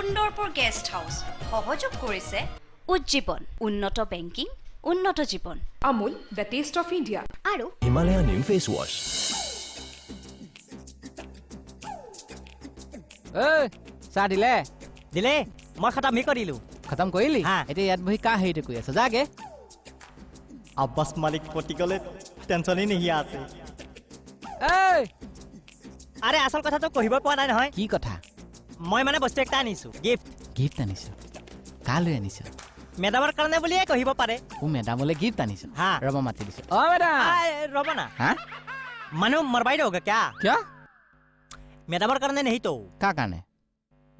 Sundarpur guest house সহযোগ কৰিছে উজ্জীৱন উন্নত বেংকিং উন্নত জীৱন Amul the taste of India আৰু হিমালয়ান নিম ফেচ ৱাছ এই চাহ দিলে দিলে মই খতম হি কৰিলো খতম কৰিলি হা। এতিয়া ইয়াত বহি কা হেৰিটো কৰি আছ যাগে আব্বাস মালিক পতি গলে টেনচনই নিহিয়া আছে এই আৰে আচল কথাটো কহিব পৰা নাই নহয় কি কথা মই মানে বস্তু একটা আনিছো গিফ্ট গিফ্ট আনিছ কালৈ আনিছ মেডামৰ কাৰণে বুলিয়ে কহিব পাৰে ও মেডামলৈ গিফ্ট আনিছ হা। ৰ'ব মাতি দিছো অ মেডাম ৰ'ব না হা মানুহ মৰবাই দোগে কিয়া কিয় মেডামৰ কাৰণে নেহি তো কাৰ কাৰণে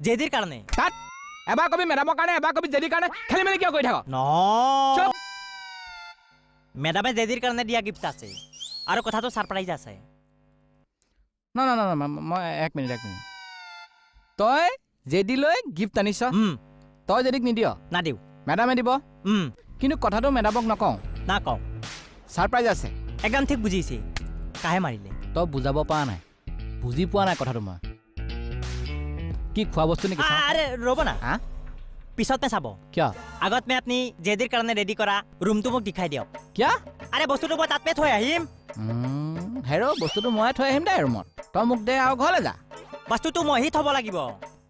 জেদিৰ কাৰণে কাট এবাৰ কবি মেডামৰ কাৰণে এবাৰ কবি জেদিৰ কাৰণে খেলি মেলি কিয় কৰি থাক নহয় চুপ। মেডামে জেদিৰ কাৰণে দিয়া গিফ্ট আছে আৰু কথাটো ছাৰপ্ৰাইজ আছে ন ন ন মই এক মিনিট তই জেদিলৈ গিফ্ট আনিছ তই জেদিক নিদিয় নাদিও মেডামে দিব কিন্তু কথাটো মেডামক নকওঁ না কওঁ ছাৰপ্ৰাইজ আছে একদম ঠিক বুজিছে কাহে মাৰিলে তই বুজাব পৰা নাই বুজি পোৱা নাই কথাটো মই কি খোৱা বস্তু নেকি চাওঁ। আৰে ৰ'ব না হা পিছত মে চাব কিয় আগত মে আপুনি জেদিৰ কাৰণে ৰেডি কৰা ৰুমটো মোক দেখাই দিয়ক কিয় আৰে বস্তুটো মই তাত মে থৈ আহিম হেৰ বস্তুটো মই থৈ আহিম দে ৰুমত তই মোক দে আৰু ঘৰলৈ যা বস্তুটো মইহি থ'ব লাগিব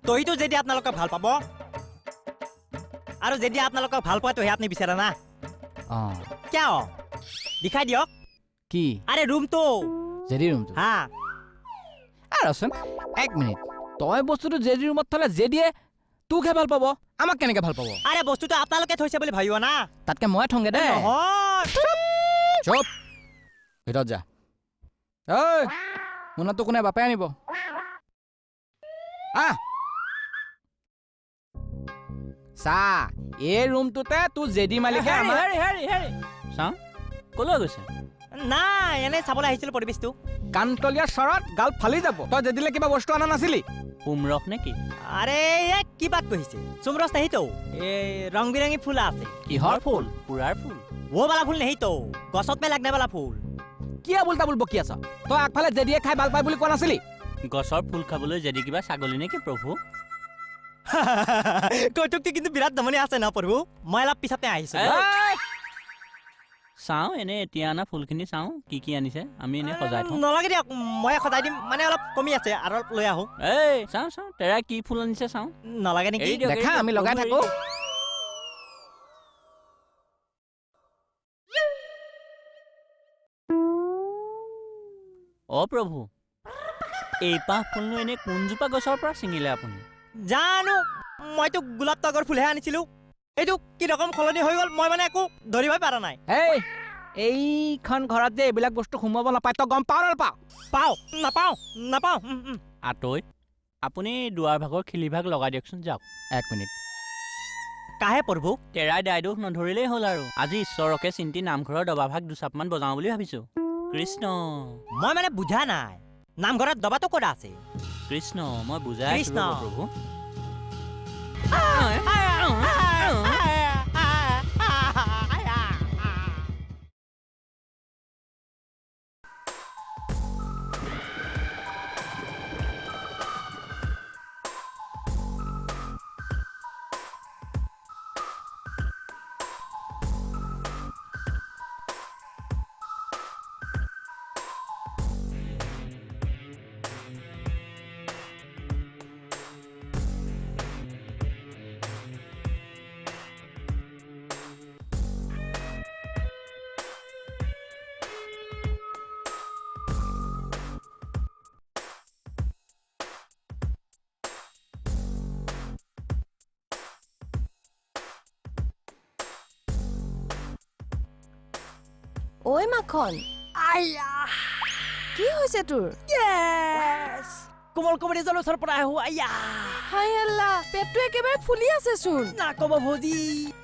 তইতো যদি আপোনালোকক ভাল পাব আৰু যদি আপোনালোকক ভাল পায় তইহে আপুনি বিচাৰে না অঁ কিয় দেখাই দিয়ক কি আৰে ৰুমটো জেদি ৰুমটো হা ৰচোন এক মিনিট তই বস্তুটো জেদি ৰুমত থ'লে জেদিয়ে তোকহে ভাল পাব আমাক কেনেকৈ ভাল পাব আৰে বস্তুটো আপোনালোকে থৈছে বুলি ভাবিব না তাতকৈ মই থওঁগে দে নহয় চুপ ভিতৰত যা ঐ মোনাটো কোনে বাপে আনিব আহ চা এই ৰুমটোতে তোৰ জেদি মালিকে চাওঁ কলৈ গৈছে নাই এনেই চাবলৈ আহিছিলো পৰিৱেশটো কাণতলীয়া চৰত গাল ফালি যাব তই জেদিলে কিবা বস্তু অনা নাছিলি উমৰস নেকি আৰে কি বাত কৈছে চুমৰস নাহি তো এই ৰং বিৰঙী ফুল আছে কিহৰ ফুল পুৰাৰ ফুল वो वाला फूल नहीं तो गছত में लगने वाला फूल কিয় বুলতা বুল বকি আছ তই আগফালে জেদিয়ে খাই ভাল পাই বুলি কোৱা নাছিলি গছৰ ফুল খাবলৈ যদি কিবা ছাগলী নেকি প্ৰভু কৌতুকটি কিন্তু বিৰাট দমনি আছে না প্ৰভু মই অলপ পিছতে আহিছো এই! চাওঁ এনে এতিয়া অনা ফুলখিনি চাওঁ কি কি আনিছে আমি এনে সজাই থওঁ নালাগে দিয়ক মই সজাই দিম মানে অলপ কমি আছে আৰু অলপ লৈ আহো এই চাওঁ চাওঁ তেৰা কি ফুল আনিছে চাওঁ নালাগে নেকি এৰি দিয়ক, দেখা এৰি আমি দিয়ক, লগাই প্ৰভু, থাকো এৰি দিয়ক। অ প্ৰভু এই পাহ ফুলনো এনে কোনজোপা গছৰ পৰা ছিঙিলে আপুনি জানো মইতো গোলাপ তগৰ ফুলহে আনিছিলো এইটো কি ৰকম সলনি হৈ গ'ল মই মানে একো ধৰিবই পৰা নাই এইখন ঘৰত যে এইবিলাক বস্তু সোমাব নাপায় তই গম পাৱ নাপাৱ পাওঁ নাপাওঁ নাপাওঁ আঁতৈ আপুনি দুৱাৰ ভাগৰ খিলিভাগ লগাই দিয়কচোন যাওক এক মিনিট কাহে প্ৰভু তেৰাই দায়দোষ নধৰিলেই হ'ল আৰু আজি ঈশ্বৰকে চিন্তি নামঘৰৰ দবাভাগ দুচাপমান বজাওঁ বুলি ভাবিছো কৃষ্ণ মই মানে বুজা নাই নামঘৰত দবাটো ক'ত আছে কৃষ্ণ মই বুজাই আছো কৃষ্ণ। ৰ'ব প্ৰভু ঐ মাখন কি হৈছে তোৰ কোমল কোমল এজনৰ ওচৰৰ পৰা আহো আইয়া হাই আল্লাহ পেটটো একেবাৰে ফুলি আছে চোন নাকব ভজি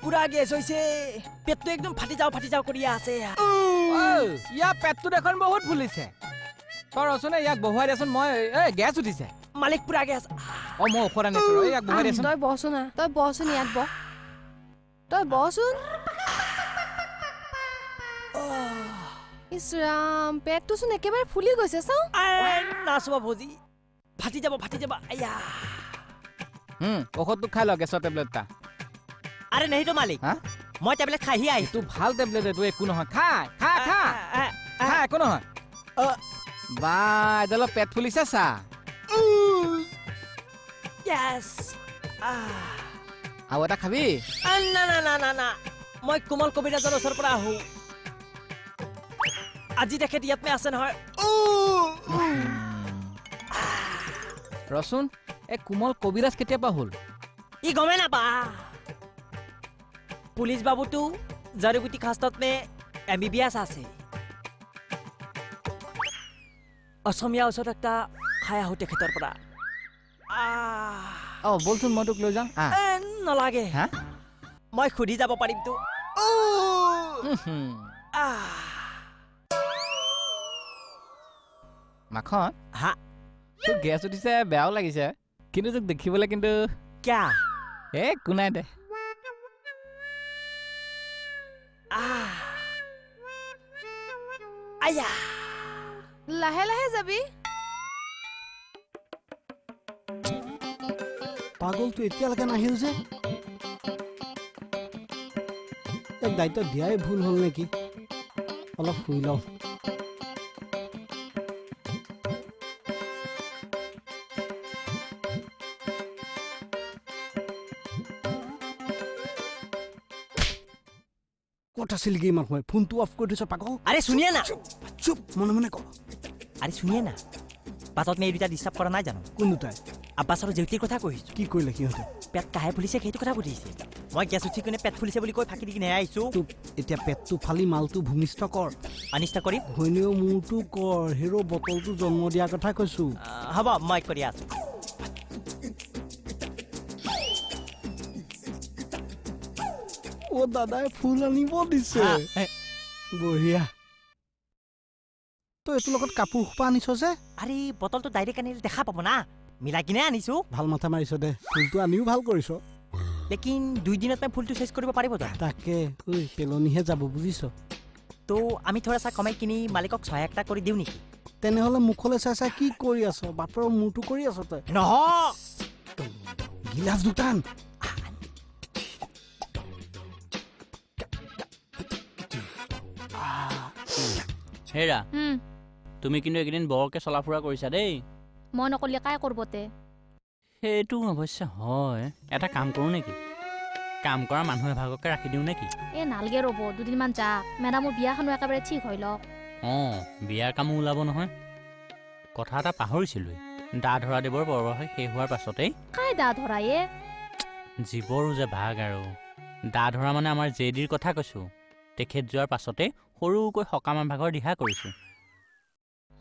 পুৰা গেছ হৈছে পেটটো একদম ফাটি যাওঁ কৰি আছে ইয়াৰ পেটটো দেখোন বহুত ফুলিছে তই ৰচোন ইয়াক বহুৱাই দেচোন মই গেছ উঠিছে মালিক পুৰা গেছ অ মই ঔষধ আনিছো ইয়াক বহুৱাই দেচোন তই বহচোন তই বহচোন ইয়াত বহ তই বহচোন ইছ ৰাম পেটটো চোন একেবাৰে ফুলি গৈছে চাওঁ নাচবা ভজি ফাটি যাব আইয়া ঔষধটো খাই ল গেছৰ টেবলেট এটা আৰে নেহিতো মালিক হা মই টেবলেট খাইহি আহিছো এইটো ভাল টেবলেট এইটো একো নহয় খা একো নহয় বা এডালৰ পেট ফুলিছে চা আৰু এটা খাবি না মই কোমল কবিৰাজৰ ওচৰৰ পৰা আহো আজি তেখেত ইয়াত আছে নহয় ৰচোন এই কোমল কবিৰাজ কেতিয়াবা হ'ল ই গমে নাপা পুলিচ বাবুটো জড়িবুটি খাস্তত মে MBBS আছে অসমীয়া ঔষধ এটা খাই আহো তেখেতৰ পৰা বলচোন মই তোক লৈ যাম নালাগে হা মই সুধি যাব পাৰিমতো মাখন হা তোক গেছ উঠিছে বেয়াও লাগিছে কিন্তু তোক দেখিবলৈ কিন্তু কিয়া একো নাই দে আয়া লাহে লাহে যাবি পাগলটো এতিয়ালৈকে নাহিল যে এক দায়িত্ব দিয়াই ভুল হ'ল নেকি অলপ শুই লওঁ ক'ত আছিল কি ইমান সময় ফোনটো অফ কৰি থৈছ পাগল আৰে শুনিয়ে না চুপ মনে মনে ক আৰে শুনিয়ে না বাটত মে এই দুটা ডিষ্টাৰ্ব কৰা নাই জানো কোন দুটাই আব্বাছ আৰু জেউতিৰ কথা কৈছো কি কৰিলে সিহঁতে পেট কাহে ফুলিছে সেইটো কথা সুধিছে মই গেছ উঠি কিনে পেট ফুলিছে বুলি কৈ ফাঁকি দি কিনে আহিছো তোক এতিয়া পেটটো ফালি মালটো ভূমিষ্ঠ কৰ অনিষ্ট কৰিম ঘৈণীয়েও মূৰটো কৰ হিৰো বটলটো জন্ম দিয়াৰ কথা কৈছো হ'ব মই কৰি আছো অ দাদাই ফুল আনিব দিছে বঢ়িয়া তই এইটোৰ লগত কাপোৰ সোপা আনিছ যে আৰে বটলটো ডাইৰেক্ট আনিলে দেখা পাব না মিলাই কিনে আনিছো ভাল মাথা মাৰিছ দে ফুলটো আনিও ভাল কৰিছ লেকিন 2 দিনত মই ফুলটো চেজ কৰিব পাৰিব জানো তাকে ঐ পেলনিহে যাব বুজিছ তো আমি থোৰাছা কমাই কিনি মালিকক সহায় এটা কৰি দিওঁ নেকি তেনেহ'লে মুখলৈ চাই চাই কি কৰি আছ বাপৰ মূৰটো কৰি আছ তই নহয় গিলাচ দুটান হেৰা তুমি কিন্তু এইকেইদিন বৰকে চলা ফুৰা কৰিছা দেই মই নকলে কাই কৰবতে সেইটো অৱশ্যে হয় এটা কাম কৰোঁ নেকি কাম কৰা মানুহ এভাগকে ৰাখি দিওঁ নেকি এ নালগে ৰ'ব দুদিনমান যা মেডামৰ বিয়াখনো একেবাৰে ঠিক হৈ লওক বিয়াৰ কামো ওলাব নহয় কথা এটা পাহৰিছিলোঁৱেই দা ধৰা দেৱৰ বৰবৰ্ষ শেষ হোৱাৰ পাছতেই কাই দা ধৰা এ জীৱৰো যে ভাগ আৰু দা ধৰা মানে আমাৰ জেডিৰ কথা কৈছোঁ তেখেত যোৱাৰ পাছতে সৰুকৈ সকাম এভাগৰ দিহা কৰিছোঁ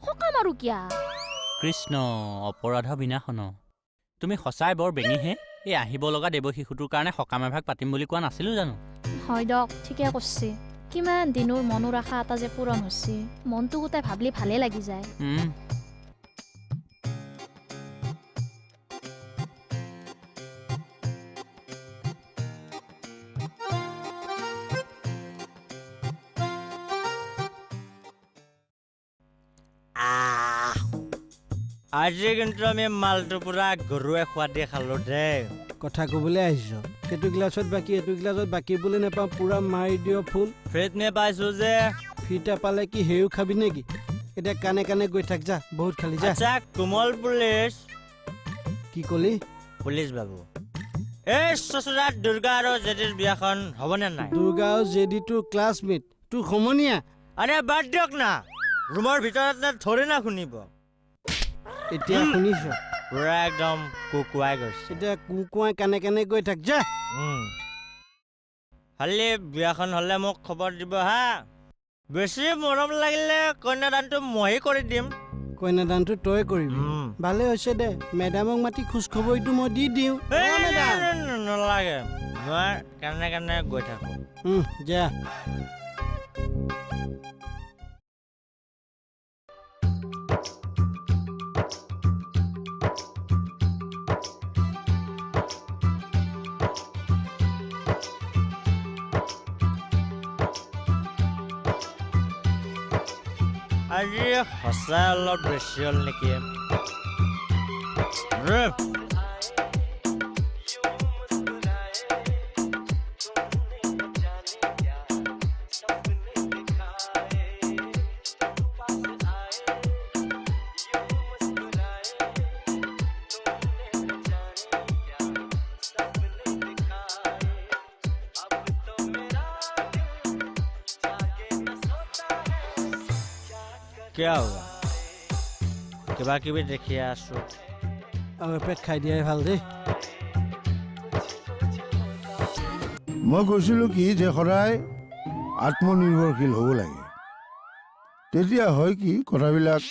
সকাম আৰু কিয়া কৃষ্ণ অপৰাধ বিনাশন তুমি সঁচাই বৰ বেঙিহে এই আহিব লগা দেৱ শিশুটোৰ কাৰণে সকাম এভাগ পাতিম বুলি কোৱা নাছিলোঁ জানো হয় দক ঠিকে কৈছে কিমান দিনৰ মনৰ আশা এটা যে পূৰণ হৈছে মনটো গোটাই ভাবলি ভালে লাগি যায় আজি কিন্তু আমি মালটো পুৰা গৰুৱে খোৱাদি খালো দেই কথা ক'বলৈ আহিছ সেইটো গিলাচত বাকী এইটো গিলাচত বাকী বুলি নাপাওঁ পুৰা মাৰি দিয় ফুল ফ্ৰেড মে পাইছো যে ফিটা পালে কি হেৰিও খাবি নেকি এতিয়া কাণে কাণে গৈ থাক যা বহুত খালি যা আচ্ছা কোমল পুলিচ কি ক'লি পুলিচ বাবু এই চচুৰাত দুৰ্গা আৰু জেডিৰ বিয়াখন হ'বনে নাই দুৰ্গা আৰু জেডি তোৰ ক্লাছমেট তোৰ সমনীয়া আৰে বাদ দিয়ক না ৰুমৰ ভিতৰত ধৰি না শুনিব এতিয়া শুনিছ পুৰা একদম কুকুৱাই গৈছে এতিয়া কুকুৱাই কাণে কাণে গৈ থাক যা খালি বিয়াখন হ'লে মোক খবৰ দিব হা বেছি মৰম লাগিলে কন্যাদানটো ময়ে কৰি দিম কন্যাদানটো তই কৰিবি ভালে হৈছে দে মেডামক মাতি খোজ খবৰটো মই দি দিওঁ নালাগে মই কেনে কেনে গৈ থাকো যা আজি সঁচাই অলপ বেছি হ'ল নেকি কিয় হ'ব কিবা কিবি দেখি আছো আৰু এপেক খাই দিয়াই ভাল দেই। মই কৈছিলোঁ কি যে সদায় আত্মনিৰ্ভৰশীল হ'ব লাগে। তেতিয়া হয় কি কথাবিলাক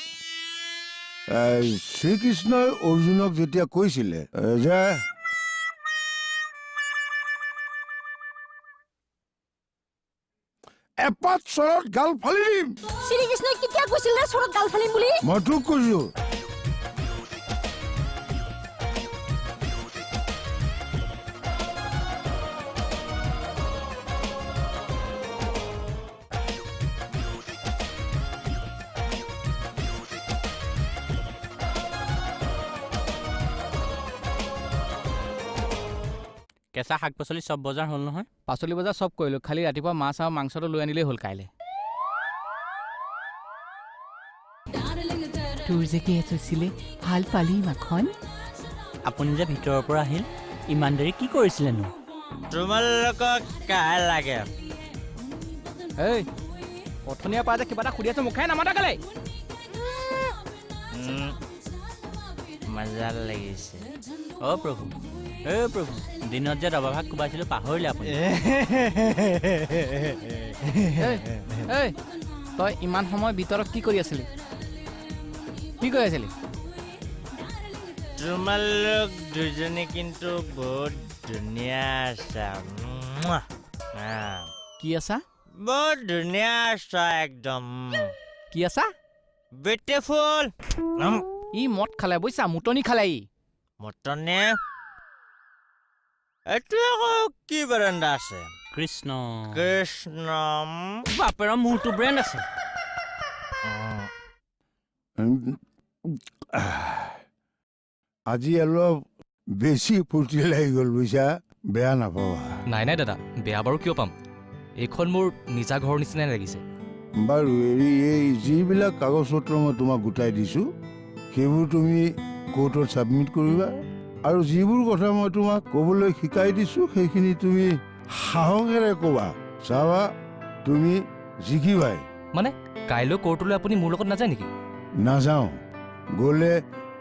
শ্ৰীকৃষ্ণই অৰ্জুনক যেতিয়া কৈছিলে যে এপাত চৰত গাল ফালি দিম। শ্ৰীকৃষ্ণই কেতিয়া কৈছিল নে চৰত গাল ফালিম বুলি? মই তোক কৈছো। কেঁচা শাক পাচলি চব বজাৰ হ'ল নহয়? পাচলি বজাৰ চব কৰিলোঁ, খালি ৰাতিপুৱা মাছ আৰু মাংসটো লৈ আনিলেই হ'ল কাইলৈ। তোৰ যে গেছ হৈছিলে ভাল পালি মাখন? আপুনি যে ভিতৰৰ পৰা আহিল ইমান দেৰি কি কৰিছিলেনো? তোমালোকক কাই লাগে এই অথনিয়াৰ পৰা যে কিবা এটা সুধি আছোঁ মুখে নামাতা কেলে? মজা লাগিছে অ' প্ৰভু প্ৰভু দিনত যে দবাভাগ কোবাইছিলোঁ পাহৰিলে আপুনি? এই তই ইমান সময় ভিতৰত কি কৰি আছিলি? কি কৰি আছিলি? তোমালোক দুজনী কিন্তু বহুত ধুনীয়া আছা কি আছা? বহুত ধুনীয়া আছা একদম কি আছা? বিউটিফুল ই মদ খালে বুজিছা, মুটনি খালে ই। মটনে এইটো আকৌ কি বাৰান্দা আছে? কৃষ্ণ কৃষ্ণ বাপেৰৰ মূৰটো ব্ৰেণ্ড আছে। আজি অলপ বেছি ফূৰ্তি লাগি গ'ল বুজিছা, বেয়া নাপাবা। নাই নাই দাদা, বেয়া বাৰু কিয় পাম? এইখন মোৰ নিজা ঘৰৰ নিচিনাই লাগিছে। বাৰু হেৰি এই যিবিলাক কাগজ পত্ৰ মই তোমাক গোটাই দিছোঁ সেইবোৰ তুমি কোৰ্টত ছাবমিট কৰিবা, আৰু যিবোৰ কথা মই তোমাক ক'বলৈ শিকাই দিছোঁ সেইখিনি তুমি সাহসেৰে ক'বা। চাবা তুমি জিকিবাই। মানে কাইলৈ কোৰ্টলৈ আপুনি মোৰ লগত নাযায় নেকি? নাযাওঁ, গ'লে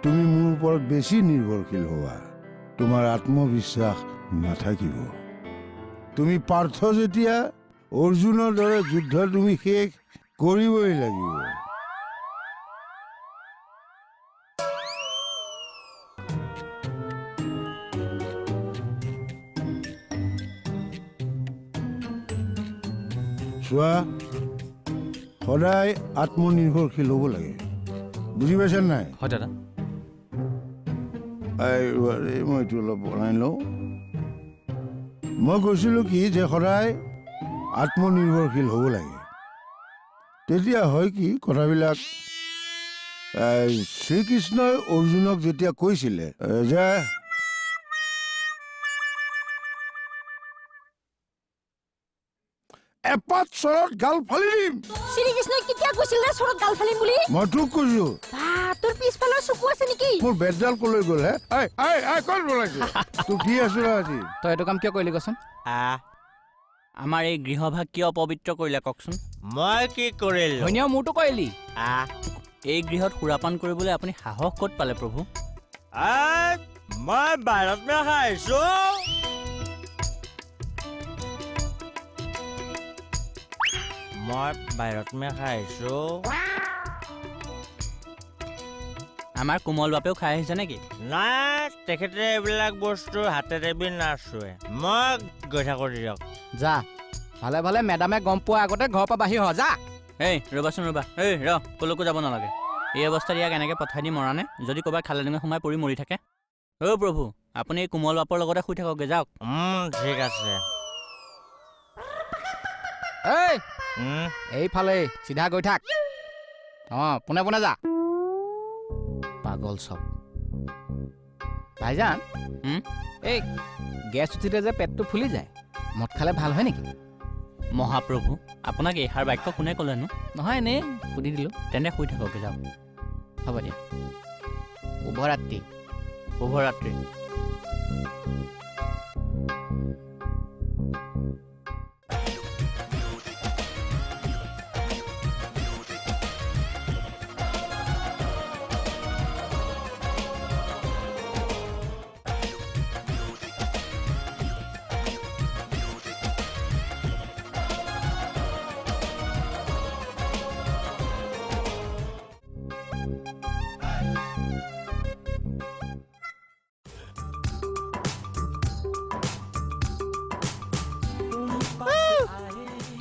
তুমি মোৰ ওপৰত বেছি নিৰ্ভৰশীল হ'বা, তোমাৰ আত্মবিশ্বাস নাথাকিব। তুমি পাৰ্থ যেতিয়া অৰ্জুনৰ দৰে যুদ্ধ তুমি শেষ কৰিবই লাগিব। চোৱা, সদায় আত্মনিৰ্ভৰশীল হ'ব লাগে, বুজি পাইছা নাই? হয় দাদা। মই এইটো অলপ বনাই লওঁ। মই কৈছিলোঁ কি যে সদায় আত্মনিৰ্ভৰশীল হ'ব লাগে। তেতিয়া হয় কি কথাবিলাক শ্ৰীকৃষ্ণই অৰ্জুনক যেতিয়া কৈছিলে যে এপাত চৰত গাল ফালি দিম। শ্ৰীকৃষ্ণই কেতিয়া কৈছিল নে চৰত গাল ফালিম বুলি? মই তোক কৈছো। তোৰ পিছফালৰ চকু আছে নেকি? মোৰ বেটডাল কলৈ গ'ল হে? ক'ত বনাইছো? তোক কি আছো আজি? তই এইটো কাম কিয় কৰিলি কচোন? আমাৰ এই গৃহভাগ কিয় অপবিত্ৰ কৰিলে কওকচোন? মই কি কৰিলো? ধনিয়া মোৰটো কৰিলি। এই গৃহত সুৰাপান কৰিবলৈ আপুনি সাহস ক'ত পালে প্ৰভু? মই বাহিৰত খাইছো। মই বাহিৰত খাইছো। আমাৰ কোমল বাপেও খাই আহিছে নেকি? নাই, তেখেতে এইবিলাক বস্তু হাতেৰে বি নাচোৱে। মই গৈ থাকো দিয়ক। যা, ভালে ভালে মেডামে গম পোৱা আগতে ঘৰৰ পৰা বাহিৰ হ যা। এই ৰ'বাচোন ৰ'বা, কলৈকো যাব নালাগে। এই অৱস্থাত ইয়াক এনেকৈ পঠাই দি মৰানে? যদি ক'ৰবাত খালে ডিঙে সোমাই পৰি মৰি থাকে। প্ৰভু, আপুনি এই কোমল বাপৰ লগতে শুই থাককগৈ, যাওক। ঠিক আছে। এইফালে চিধা গৈ থাক। পোনে পোনে যা। পাগল চব। ভাইজান, এই গেছ উঠিলে যে পেটটো ফুলি যায়, মদ খালে ভাল হয় নেকি? মহাপ্ৰভু, আপোনাক এইষাৰ বাক্য কোনে ক'লেনো? নহয়, এনেই সুধি দিলোঁ। তেন্তে শুই থাককগৈ, যাওক। হ'ব দিয়া। শুভৰাত্ৰি। শুভৰাত্ৰি।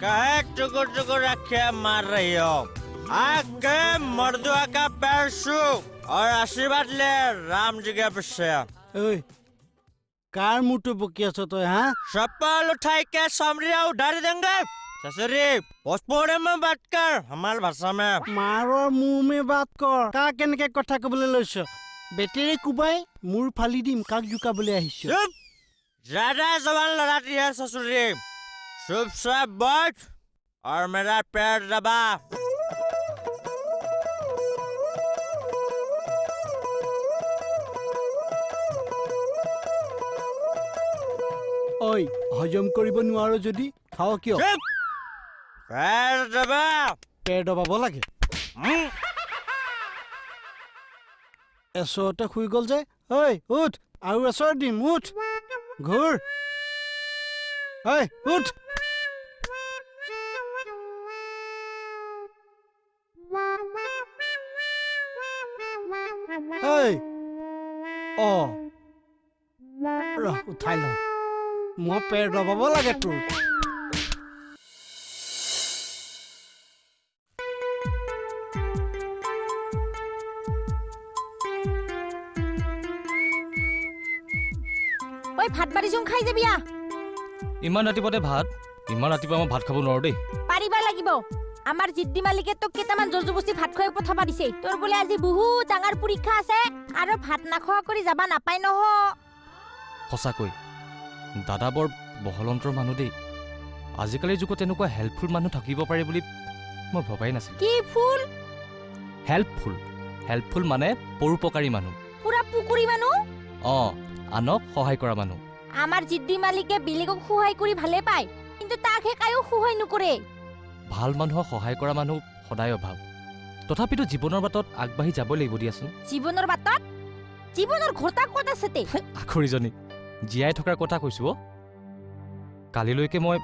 काहे टुकुर टुकुर रखे मार रही हो आगे मर्दुआ का पैर छू और आशीर्वाद ले राम जी के पीछे ঐ কাৰ মূৰটো বকি আছ তই হা चप्पल उठाई के समरिया उधार देंगे ससुरी भोजपुरी में बात कर हमारी भाषा में মাৰৰ মূৰ মে বাত কৰ কাক কেনেকে কথা ক'বলৈ লৈছ বেটেৰে কোবাই মূৰ ফালি দিম কাক জোকাবলৈ আহিছ चुप ज्यादा जबान लड़ाती है ससुरी चुपचाप बैठ और मेरा पैर दबा ঐ হজম কৰিব নোৱাৰো যদি খাৱ কিয় चुप पैर दबा পেৰ দবাব লাগে এচৰতে শুই গ'ল যে ঐ উঠ আৰু এচৰ দিম উঠ ঘূৰ ঐ উঠ ঐ ৰহ উঠাই লওঁ মই পেৰ দবাব লাগে তোৰ ঐ ভাত বাঢ়িছোং খাই যাবি আ ইমান ৰাতিপুৱাতে ভাত ইমান ৰাতিপুৱা মই ভাত খাব নোৱাৰো দেই পাৰিবা লাগিব আমাৰ জিদ্দি মালিকে তোক কেইটামান জোৰ জবস্তি ভাত খুৱাই পঠাবা দিছে তোৰ বোলে আজি বহুত ডাঙৰ পৰীক্ষা আছে আৰু ভাত নাখোৱা কৰি যাবা নাপাই নহ সঁচাকৈ দাদা বৰ বহলন্তৰ মানুহ দেই আজিকালিৰ যুগত এনেকুৱা হেল্পফুল মানুহ থাকিব পাৰে বুলি মই ভবাই নাছিলোঁ কি ফুল হেল্পফুল মানে পৰোপকাৰী মানুহ পুৰা পুকুৰী মানুহ অঁ আনক সহায় কৰা মানুহ আমাৰ জিদ্দি মালিকে বেলেগক সহায় কৰি ভালে পায় কিন্তু তাকহে কায়ো সহায় নকৰে ভাল মানুহক সহায় কৰা মানুহ সদায় অভাৱ তথাপিতো জীৱনৰ বাটত আগবাঢ়ি যাব লাগিব দিয়াচোন জীৱনৰ বাটত জীৱনৰ ঘৰটা ক'ত আছে তে আখৰিজনী জীয়াই থকাৰ কথা কৈছোঁ কালিলৈকে মই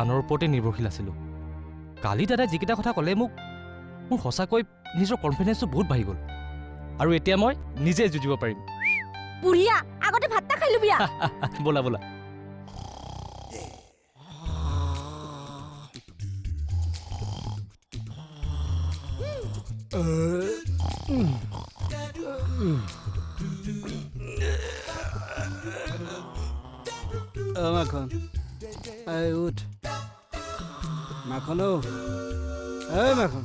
আনৰ ওপৰতে নিৰ্ভৰশীল আছিলোঁ কালি দাদাই যিকেইটা কথা ক'লে মোৰ সঁচাকৈ নিজৰ কনফিডেন্সটো বহুত বাঢ়ি গ'ল আৰু এতিয়া মই নিজে যুঁজিব পাৰিম বুঢ়িয়া আগতে ভাতটা খাই লবি আ ব'লা ব'লা মাখন এই উঠ মাখন এই মাখন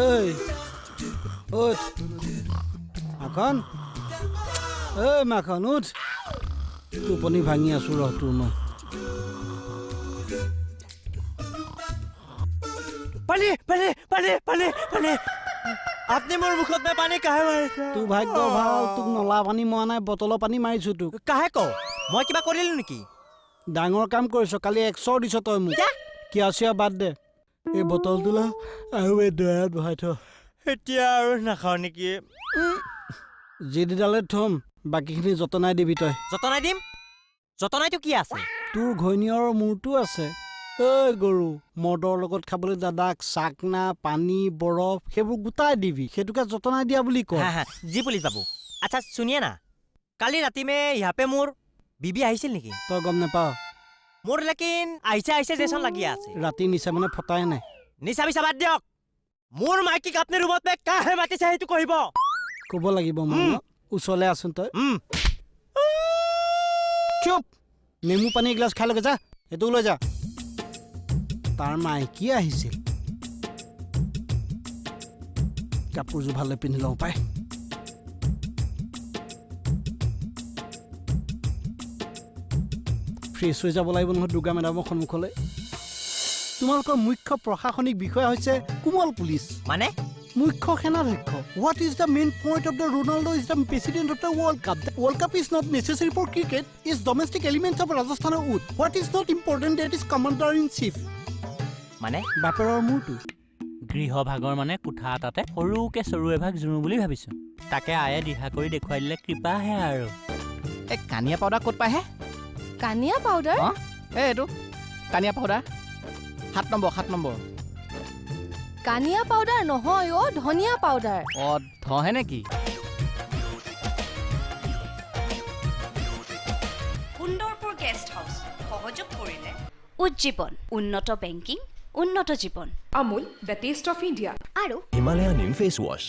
এই উঠ মাখন এই মাখন উঠ টোপনি ভাঙি আছো ৰহ তোৰ মই पानी पानी पानी पानी पानी आपने मोर मुखत में पानी काहे मारिছে তোৰ ভাগ্য ভাল তোক নলা পানী মৰা নাই বটলৰ পানী মাৰিছো তোক काहे को মই কিবা কৰিলো নেকি ডাঙৰ কাম কৰিছ কালি 100 দিছ তই মোক কি আছে বাদ দে এই বটলটো ল আৰু এই দয়াত ভৰাই থ এতিয়া আৰু নাখাও নেকি যেদিডালে থম বাকীখিনি যতনাই দিবি তই যতনাই দিম যতনাইটো কি আছে তোৰ ঘৈণীয়ৰ মূৰটো আছে ঐ গৰু মদৰ লগত খাবলৈ দাদাক চাকনা পানী বৰফ সেইবোৰ গোটাই দিবি সেইটোকে যতনাই দিয়া বুলি কয় हाँ हाँ जी पुलिस बाबू अच्छा सुनिए ना काली राती में यहाँ पे मोर बीबी आइছিল নেকি তই গম নাপাৱ मोर लेकिन आइसे आइसे जैसा लगी আছে ৰাতি নিচা মানে ফটাই নাই নিচা বিচা বাদ দিয়ক মোৰ মাইকীক আপনি ৰুমত মে কাহে মাতিছে সেইটো কহিব ক'ব লাগিব মই ওচৰলৈ আছোন তই চুপ নেমু পানী এগিলাচ খাই লগে যা সেইটো লৈ যা তাৰ মাইকী আহিছিল কাপোৰযোৰ ভালে পিন্ধি লওঁ পাই ফ্ৰেছ হৈ যাব লাগিব নহয় দুৰ্গা মেডামৰ সন্মুখলৈ তোমালোকৰ মুখ্য প্ৰশাসনিক বিষয়া হৈছে কুমল পুলিচ মানে মুখ্য সেনাধ্যক্ষ what is the main point of the Ronaldo is the president of the world cup the world cup is not necessary for cricket is domestic elements of ৰাজস্থানৰ would what is not important that is commander in chief মানে বাপেৰৰ মূৰটো গৃহভাগৰ মানে কোঠা এটাতে সৰুকে চৰু এভাগ জুৰু বুলি ভাবিছোঁ তাকে আয়ে দিহা কৰি দেখুৱাই দিলে কৃপাহে আৰু এই কানিয়া পাউডাৰ ক'ত পায় হে কানিয়া পাউডাৰ অঁ এইটো Kania powder 7 number Kania powder নহয় অ ধনিয়া পাউডাৰ অঁ ধহে নেকি সুন্দৰপুৰ গেষ্ট হাউচ সহযোগ কৰিলে উজ্জীৱন উন্নত বেংকিং উন্নত জীৱন Amul, the taste of India. আৰু হিমালয়া নিম ফেচ ৱাছ